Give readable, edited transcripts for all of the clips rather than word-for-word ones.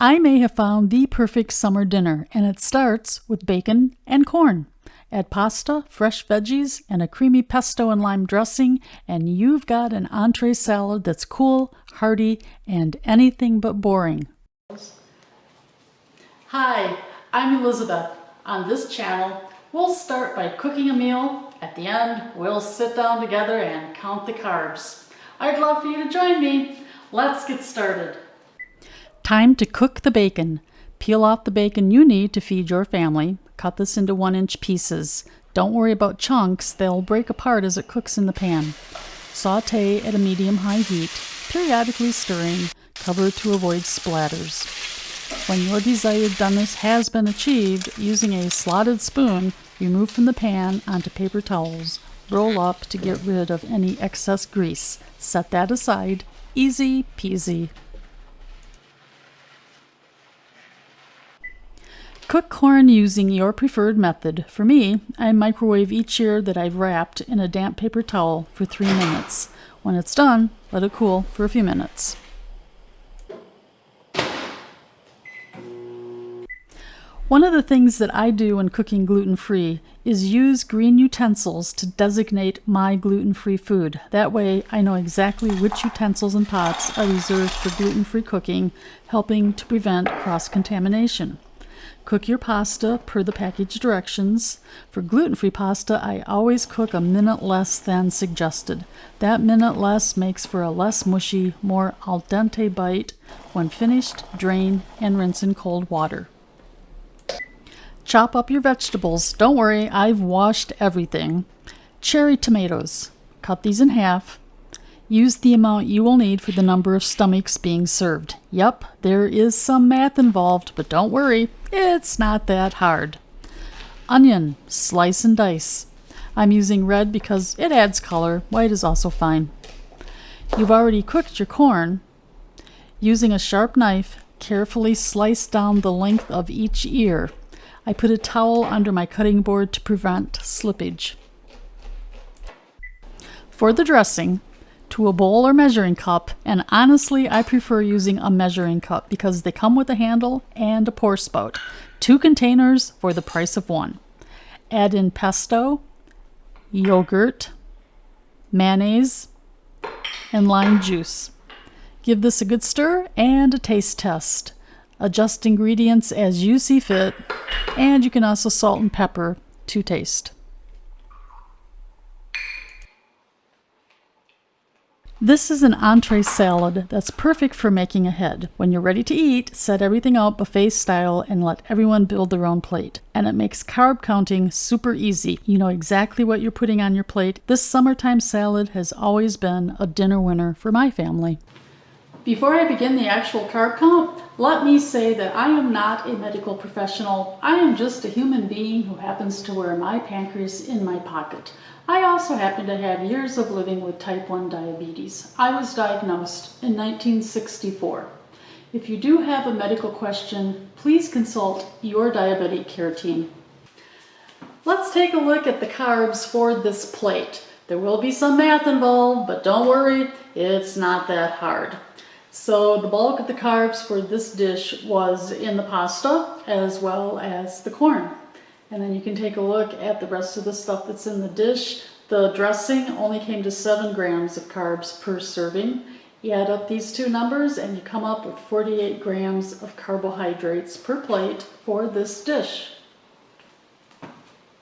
I may have found the perfect summer dinner, and it starts with bacon and corn. Add pasta, fresh veggies, and a creamy pesto and lime dressing, and you've got an entree salad that's cool, hearty, and anything but boring. Hi, I'm Elizabeth. On this channel, we'll start by cooking a meal. At the end, we'll sit down together and count the carbs. I'd love for you to join me. Let's get started. Time to cook the bacon. Peel off the bacon you need to feed your family. Cut this into 1-inch pieces. Don't worry about chunks, they'll break apart as it cooks in the pan. Saute at a medium-high heat, periodically stirring. Cover to avoid splatters. When your desired doneness has been achieved, using a slotted spoon, remove from the pan onto paper towels. Roll up to get rid of any excess grease. Set that aside. Easy peasy. Cook corn using your preferred method. For me, I microwave each ear that I've wrapped in a damp paper towel for 3 minutes. When it's done, let it cool for a few minutes. One of the things that I do when cooking gluten-free is use green utensils to designate my gluten-free food. That way I know exactly which utensils and pots are reserved for gluten-free cooking, helping to prevent cross-contamination. Cook your pasta per the package directions. For gluten-free pasta, I always cook a minute less than suggested. That minute less makes for a less mushy, more al dente bite. When finished, drain and rinse in cold water. Chop up your vegetables. Don't worry, I've washed everything. Cherry tomatoes. Cut these in half. Use the amount you will need for the number of stomachs being served. Yep, there is some math involved, but don't worry, it's not that hard. Onion, slice and dice. I'm using red because it adds color. White is also fine. You've already cooked your corn. Using a sharp knife, carefully slice down the length of each ear. I put a towel under my cutting board to prevent slippage. For the dressing, to a bowl or measuring cup, and honestly I prefer using a measuring cup because they come with a handle and a pour spout. 2 containers for the price of 1. Add in pesto, yogurt, mayonnaise, and lime juice. Give this a good stir and a taste test. Adjust ingredients as you see fit, and you can also salt and pepper to taste. This is an entree salad that's perfect for making ahead. When you're ready to eat, set everything out buffet style and let everyone build their own plate. And it makes carb counting super easy. You know exactly what you're putting on your plate. This summertime salad has always been a dinner winner for my family. Before I begin the actual carb count, let me say that I am not a medical professional. I am just a human being who happens to wear my pancreas in my pocket. I also happen to have years of living with type 1 diabetes. I was diagnosed in 1964. If you do have a medical question, please consult your diabetic care team. Let's take a look at the carbs for this plate. There will be some math involved, but don't worry, it's not that hard. So the bulk of the carbs for this dish was in the pasta as well as the corn. And then you can take a look at the rest of the stuff that's in the dish. The dressing only came to 7 grams of carbs per serving. You add up these 2 numbers and you come up with 48 grams of carbohydrates per plate for this dish.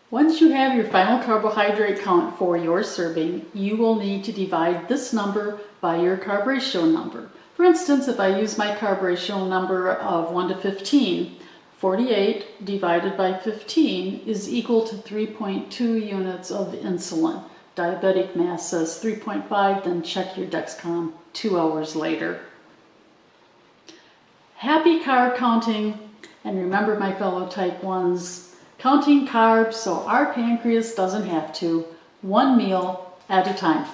Once you have your final carbohydrate count for your serving, you will need to divide this number by your carb ratio number. For instance, if I use my carb ratio number of 1 to 15, 48 divided by 15 is equal to 3.2 units of insulin. Diabetic mass says 3.5, then check your Dexcom 2 hours later. Happy carb counting, and remember my fellow type 1s, counting carbs so our pancreas doesn't have to, 1 meal at a time.